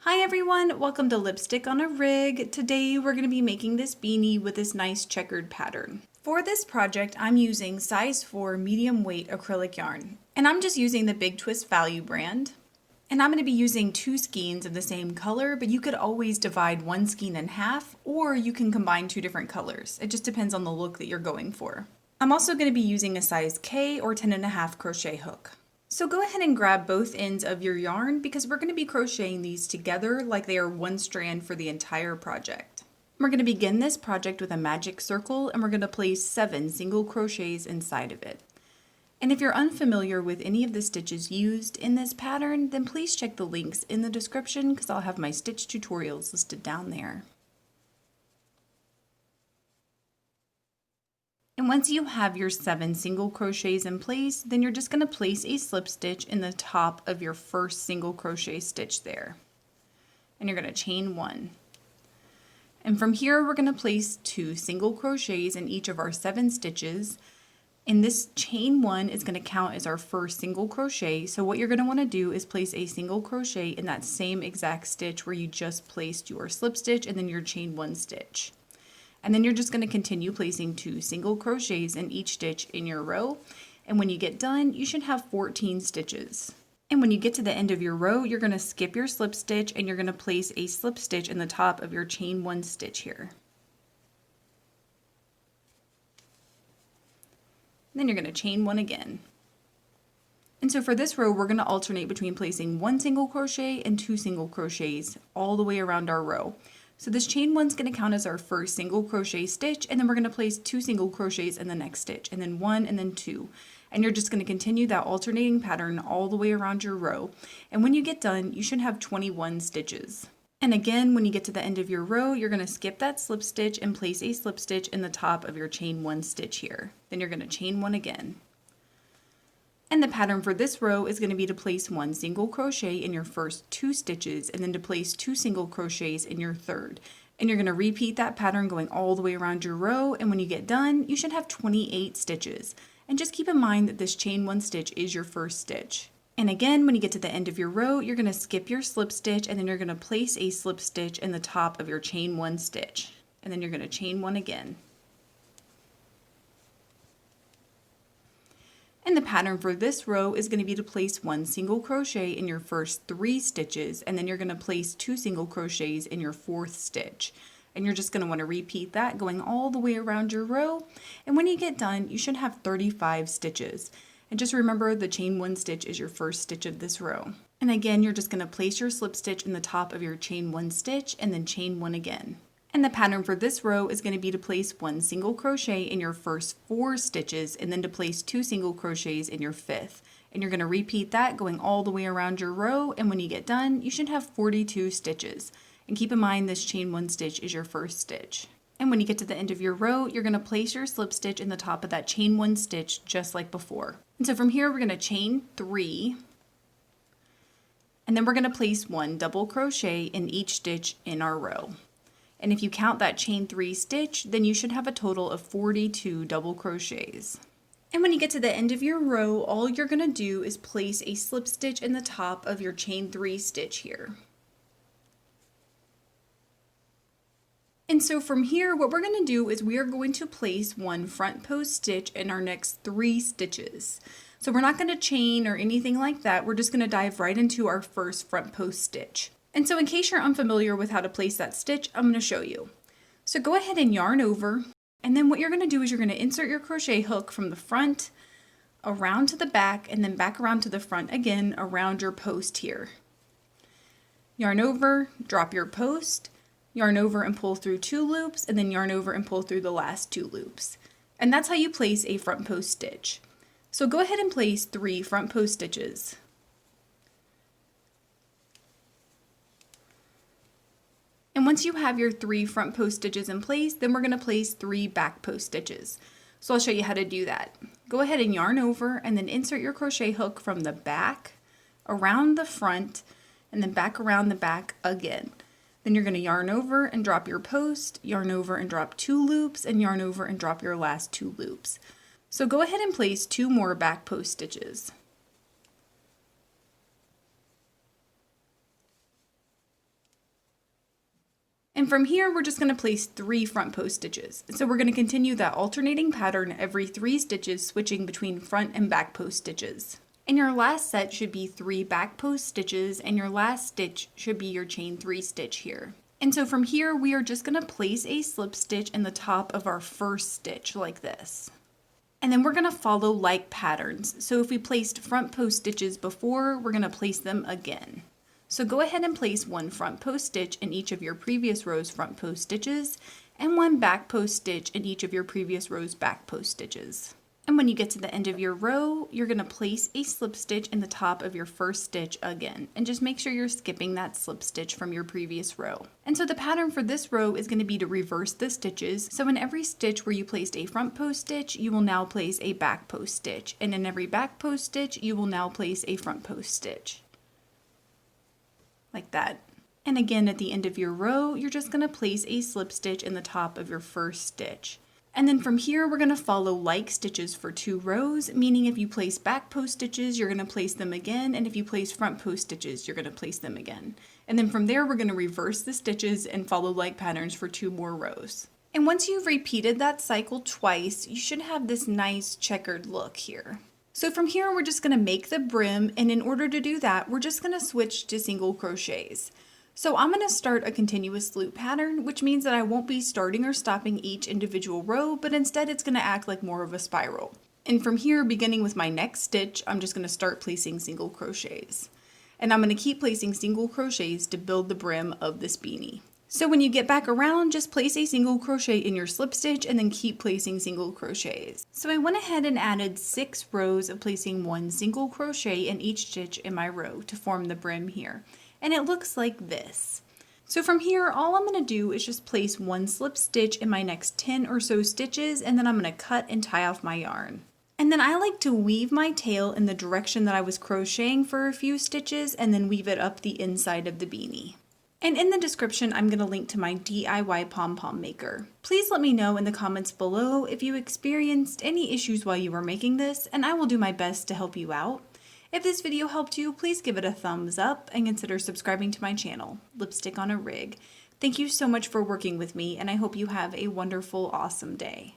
Hi everyone, welcome to Lipstick on a Rig. Today we're going to be making this beanie with this nice checkered pattern. For this project, I'm using size 4 medium weight acrylic yarn. And I'm just using the Big Twist Value brand. And I'm going to be using 2 skeins of the same color, but you could always divide one skein in half, or you can combine 2 different colors. It just depends on the look that you're going for. I'm also going to be using a size K or 10.5 crochet hook. So go ahead and grab both ends of your yarn because we're going to be crocheting these together like they are one strand for the entire project. We're going to begin this project with a magic circle and we're going to place 7 single crochets inside of it. And if you're unfamiliar with any of the stitches used in this pattern, then please check the links in the description because I'll have my stitch tutorials listed down there. And once you have your 7 single crochets in place, then you're just going to place a slip stitch in the top of your first single crochet stitch there. And you're going to chain 1. And from here we're going to place 2 single crochets in each of our 7 stitches. And this chain 1 is going to count as our first single crochet. So what you're going to want to do is place a single crochet in that same exact stitch where you just placed your slip stitch and then your chain 1 stitch. And then you're just going to continue placing 2 single crochets in each stitch in your row. And when you get done, you should have 14 stitches. And when you get to the end of your row, you're going to skip your slip stitch and you're going to place a slip stitch in the top of your chain 1 stitch here. And then you're going to chain 1 again. And so for this row, we're going to alternate between placing 1 single crochet and 2 single crochets all the way around our row. So this chain 1's going to count as our first single crochet stitch, and then we're going to place 2 single crochets in the next stitch, and then 1 and then 2. And you're just going to continue that alternating pattern all the way around your row. And when you get done, you should have 21 stitches. And again, when you get to the end of your row, you're going to skip that slip stitch and place a slip stitch in the top of your chain 1 stitch here. Then you're going to chain 1 again. And the pattern for this row is going to be to place 1 single crochet in your first 2 stitches and then to place 2 single crochets in your third. And you're going to repeat that pattern going all the way around your row, and when you get done, you should have 28 stitches. And just keep in mind that this chain 1 stitch is your first stitch. And again, when you get to the end of your row, you're going to skip your slip stitch and then you're going to place a slip stitch in the top of your chain 1 stitch. And then you're going to chain 1 again. And the pattern for this row is going to be to place 1 single crochet in your first 3 stitches, and then you're going to place 2 single crochets in your 4th stitch. And you're just going to want to repeat that going all the way around your row. And when you get done, you should have 35 stitches. And just remember the chain 1 stitch is your first stitch of this row. And again, you're just going to place your slip stitch in the top of your chain 1 stitch and then chain 1 again. And the pattern for this row is going to be to place 1 single crochet in your first 4 stitches and then to place 2 single crochets in your 5th. And you're going to repeat that going all the way around your row, and when you get done, you should have 42 stitches. And keep in mind this chain 1 stitch is your first stitch. And when you get to the end of your row, you're going to place your slip stitch in the top of that chain 1 stitch just like before. And so from here we're going to chain 3. And then we're going to place 1 double crochet in each stitch in our row. And if you count that chain 3 stitch, then you should have a total of 42 double crochets. And when you get to the end of your row, all you're going to do is place a slip stitch in the top of your chain 3 stitch here. And so from here, what we're going to do is we are going to place 1 front post stitch in our next 3 stitches. So we're not going to chain or anything like that. We're just going to dive right into our first front post stitch. And so in case you're unfamiliar with how to place that stitch, I'm going to show you. So go ahead and yarn over, and then what you're going to do is you're going to insert your crochet hook from the front around to the back and then back around to the front again around your post here. Yarn over, drop your post, yarn over and pull through 2 loops, and then yarn over and pull through the last 2 loops. And that's how you place a front post stitch. So go ahead and place 3 front post stitches. And once you have your 3 front post stitches in place, then we're going to place 3 back post stitches. So I'll show you how to do that. Go ahead and yarn over and then insert your crochet hook from the back, around the front, and then back around the back again. Then you're going to yarn over and drop your post, yarn over and drop 2 loops, and yarn over and drop your last 2 loops. So go ahead and place 2 more back post stitches. And from here, we're just going to place 3 front post stitches. So we're going to continue that alternating pattern every 3 stitches, switching between front and back post stitches. And your last set should be 3 back post stitches, and your last stitch should be your chain 3 stitch here. And so from here, we are just going to place a slip stitch in the top of our first stitch like this. And then we're going to follow like patterns. So if we placed front post stitches before, we're going to place them again. So go ahead and place 1 front post stitch in each of your previous row's front post stitches and 1 back post stitch in each of your previous row's back post stitches. And when you get to the end of your row, you're going to place a slip stitch in the top of your first stitch again, and just make sure you're skipping that slip stitch from your previous row. And so the pattern for this row is going to be to reverse the stitches. So in every stitch where you placed a front post stitch, you will now place a back post stitch, and in every back post stitch, you will now place a front post stitch. Like that. And again, at the end of your row, you're just going to place a slip stitch in the top of your first stitch. And then from here, we're going to follow like stitches for 2 rows, meaning if you place back post stitches, you're going to place them again, and if you place front post stitches, you're going to place them again. And then from there, we're going to reverse the stitches and follow like patterns for 2 more rows. And once you've repeated that cycle twice, you should have this nice checkered look here. So from here, we're just going to make the brim, and in order to do that, we're just going to switch to single crochets. So I'm going to start a continuous loop pattern, which means that I won't be starting or stopping each individual row, but instead it's going to act like more of a spiral. And from here, beginning with my next stitch, I'm just going to start placing single crochets. And I'm going to keep placing single crochets to build the brim of this beanie. So when you get back around, just place a single crochet in your slip stitch and then keep placing single crochets. So I went ahead and added 6 rows of placing 1 single crochet in each stitch in my row to form the brim here. And it looks like this. So from here, all I'm going to do is just place 1 slip stitch in my next 10 or so stitches, and then I'm going to cut and tie off my yarn. And then I like to weave my tail in the direction that I was crocheting for a few stitches and then weave it up the inside of the beanie. And in the description, I'm going to link to my DIY pom-pom maker. Please let me know in the comments below if you experienced any issues while you were making this, and I will do my best to help you out. If this video helped you, please give it a thumbs up and consider subscribing to my channel, Lipstick on a Rig. Thank you so much for working with me, and I hope you have a wonderful, awesome day.